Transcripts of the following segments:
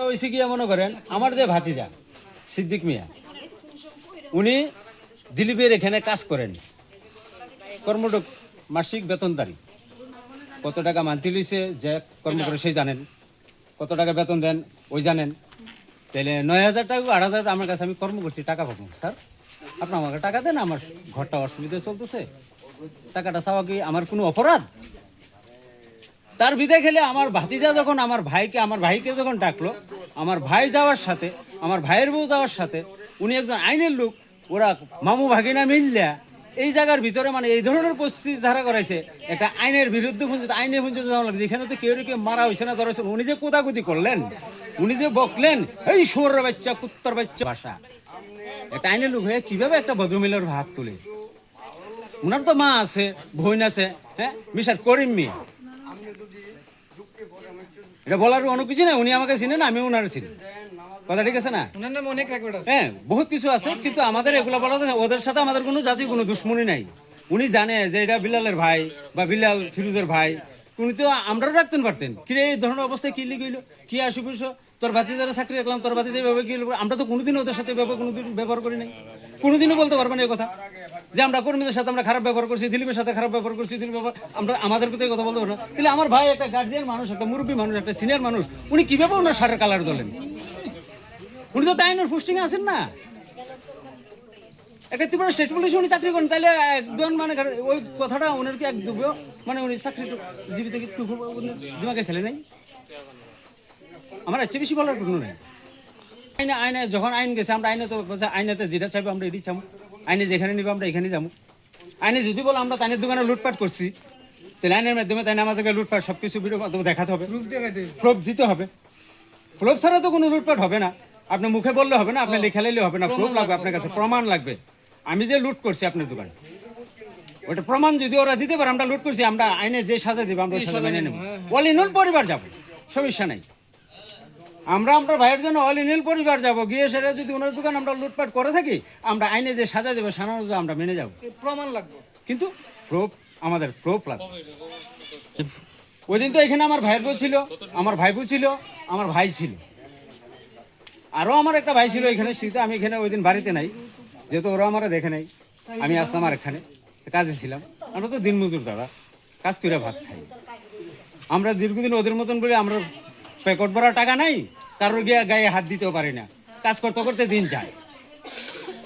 হয়েছে কি মনে করেন আমার যে ভাতিজা সিদ্দিক মিয়া উনি দিলীপের এখানে কাজ করেন কর্মরত মাসিক বেতনদারি কত টাকা মান্থলি লইছে যে কর্ম করে সেই জানেন কত টাকা বেতন দেন ওই জানেন তাহলে 9,000 টাকা 8,000 আমার কাছে আমি কর্ম করছি টাকা পাবো স্যার আপনি আমাকে টাকা দেন আমার ঘরটা অসুবিধা চলতেছে টাকাটা চাওয়া কি আমার কোনো অপরাধ তার বিদায় খেলে আমার ভাতিজা যখন আমার ভাইকে যখন ডাকলো আমার ভাই যাওয়ার সাথে আমার ভাইয়ের বউ যাওয়ার সাথে উনি একজন আইনের লোক ওরা মামু ভাগিনা মিললা এই জায়গার ভিতরে মানে এই ধরনের পরিস্থিতি ধারা করাইছে একটা আইনের বিরুদ্ধে আইনে যেখানে তো কেউ মারা হয়েছে না ধরেছেন উনি যে কোদাকুদি করলেন উনি যে বকলেন এই শুয়োরের বাচ্চা কুত্তার বাচ্চা ভাষা একটা আইনের লোক হয়ে কিভাবে একটা ভদ্রমিলের হাত তুলে উনার তো মা আছে বোন আছে হ্যাঁ মিস্টার করিম মিয়া এটা বলার অন্য কিছু না উনি আমাকে চিনেন আমি ওনার চিনি কথা ঠিক আছে না হ্যাঁ বহুত কিছু আছে কিন্তু আমাদের এগুলো বলা ওদের সাথে আমাদের কোনো জাতীয় কোনো দুশ্মনী নাই উনি জানে যে এটা বিলালের ভাই বা বিলাল ফিরোজের ভাই উনি তো আমরাও রাখতেন পারতেন কি এই ধরনের অবস্থায় কি লিখইল কি আসুবিশ তোর বাতি যারা চাকরি রাখলাম তোর বাতি ব্যবহার কি আমরা তো কোনোদিন ওদের সাথে কোনোদিন ব্যবহার করি নাই কোনোদিনও বলতে পারবেন এই কথা যে আমরা কর্মীদের সাথে আমরা খারাপ ব্যবহার করছি দিলীপের সাথে খারাপ ব্যবহার করছি দিলীপ আমরা আমাদেরকে তো এই কথা বলতে পারবো না তাহলে আমার ভাই একটা গার্জিয়ান মানুষ একটা মুরব্বী মানুষ একটা সিনিয়র মানুষ উনি কিভাবে ওনার শার্টের কালার তোলেন উনি তো টাইনের পোস্টিং আছেন না একটা ত্রিপুরা স্টেট পুলিশে উনি চাকরি করেন তাহলে একজন মানে ওই কথাটা ওনার কি এক দুটো মানে উনি চাকরি জীবিত দিমাগে খেলে নাই আমার এর চেয়ে বেশি বলার কোনো নাই আইনে যখন আইন গেছে আমরা আইনেতে যেটা চাইবো আমরা এটি চাবো আইনে যেখানে নিবো আমরা এখানে যাবো আইনে যদি বলো আমরা তাইনের দোকানে লুটপাট করছি তাহলে আইনের মাধ্যমে তাই আমাদেরকে লুটপাট সব কিছু ভিডিও মাধ্যমে দেখাতে হবে প্রুফ দিতে হবে প্রুফ ছাড়া তো কোনো লুটপাট হবে না আপনি মুখে বললে হবে না আপনি লেখা লাইলে হবে না প্রুফ লাগবে আপনার কাছে প্রমাণ লাগবে আমি যে লুট করছি আপনার দোকানে ওটা প্রমাণ যদি ওরা দিতে পারে আমরা লুট করছি আমরা আইনে যে সাজা দিব আমরা সাজা মেনে নেব অল ইন অল পরিবার যাবো সমস্যা নাই আমরা ভাইয়ের জন্য অল ইন অল পরিবার যাব গিয়ে সেটা যদি ওনার দোকান আমরা লুটপাট করে থাকি আমরা আইনে যে সাজা দেবো সাধারণত আমরা মেনে যাব প্রমাণ লাগবে কিন্তু প্রুফ আমাদের প্রুফ লাগবে ওই দিন তো এখানে আমার ভাইয়ের বউ ছিল আমার ভাইবু ছিল আমার ভাই ছিল আরও আমার একটা ভাই ছিল এখানে শীতে আমি এখানে ওই দিন বাড়িতে নাই যেহেতু ওরা আমার দেখে নাই আমি আসলাম আর এখানে কাজে ছিলাম আমরা তো দিনমজুর দাদা কাজ করে ভাত খাই আমরা দীর্ঘদিন ওদের মতন বলে আমরা প্যাকেট ভরা টাকা নাই কারোর গিয়ে গায়ে হাত দিতেও পারি না কাজ করতে করতে দিন যায়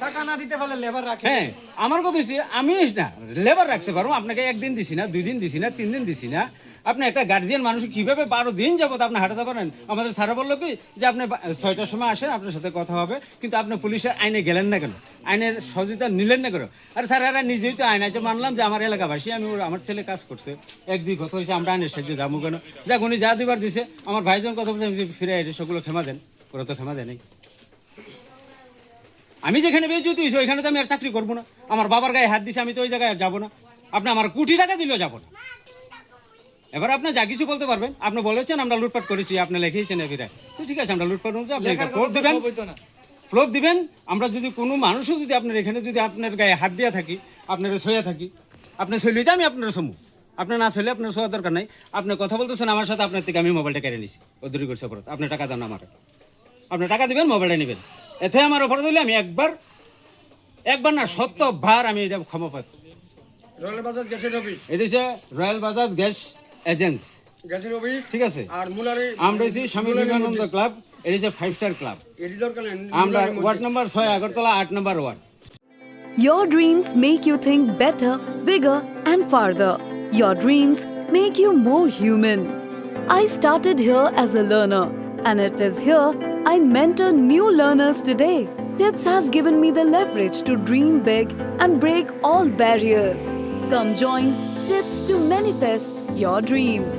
টাকা না দিতে পারলে লেবার রাখে হ্যাঁ আমার কথা হচ্ছে আমি না লেবার রাখতে পারবো আপনাকে একদিন দিছি না 2 দিন দিছি না 3 দিন দিছি না আপনি একটা গার্জিয়ান মানুষ কিভাবে 12 দিন যাবত আপনি হাঁটাতে পারেন আমাদের স্যারা বললো কি যে আপনি 6টার সময় আসেন আপনার সাথে কথা হবে কিন্তু আপনি পুলিশের আইনে গেলেন না কেন আইনের সহযোগিতা নিলেন না কেন আরে স্যার এরা নিজেই তো আইন আছে মানলাম যে আমার এলাকাবাসী আমি আমার ছেলে কাজ করছে 1-2 কথা হয়েছে আমরা আইনের সাহায্যে যাবো কেন যাক উনি যা দিবার দিছে আমার ভাইজন কথা বলছে আমি ফিরে এসে সেগুলো ক্ষমা দেন ওরা তো ক্ষমা দেয় নাই আমি যেখানে বেজতি হয়েছি ওইখানে তো আমি আর চাকরি করবো না আমার বাবার গায়ে হাত দিছে আমি তো ওই জায়গায় যাবো না আপনি আমার কোটি টাকা দিলেও যাবো না এবার আপনি যা কিছু বলতে পারবেন আপনি বলেছেন আমরা লুটপাট করেছি আপনি লিখেছেন এবিরা তো ঠিক আছে আমরা লুটপাট করছি আপনি প্রুফ দিবেন প্রুফ দিবেন আমরা যদি কোনো মানুষও যদি আপনার এখানে যদি আপনার গায়ে হাত দেওয়া থাকি আপনার ছয়া থাকি আপনি ছইলিতে আমি আপনার সমু আপনার না ছইলে আপনার ছোঁয়ার দরকার নাই আপনি কথা বলতেছেন আমার সাথে আপনার থেকে আমি মোবাইলটা কেড়ে নিছি ওদেরই করছে অপরাধ আপনি টাকা দেন আমার আপনি টাকা দিবেন মোবাইলটা নেবেন এতে আমার অপরাধ হইলে আমি একবার না 100 বার আমি এটা ক্ষমা পাচ্ছি রয়্যাল বাজাজ গ্যাসের অফিস এটা হচ্ছে রয়্যাল বাজাজ গ্যাস এজেন্স গ্যাসের অফিস ঠিক আছে আর মুলারে আমরা হচ্ছে স্বামী বিবেকানন্দ ক্লাব এটা হচ্ছে 5-স্টার ক্লাব এডি দরকার আমরা ওয়ার্ড নাম্বার 6 আগরতলা 8 নম্বর ward Your dreams make you think better, bigger and farther. Your dreams make you more human. I started here as a learner and it is here I mentor new learners today. Tips has given me the leverage to dream big and break all barriers. Come join Tips to manifest your dreams.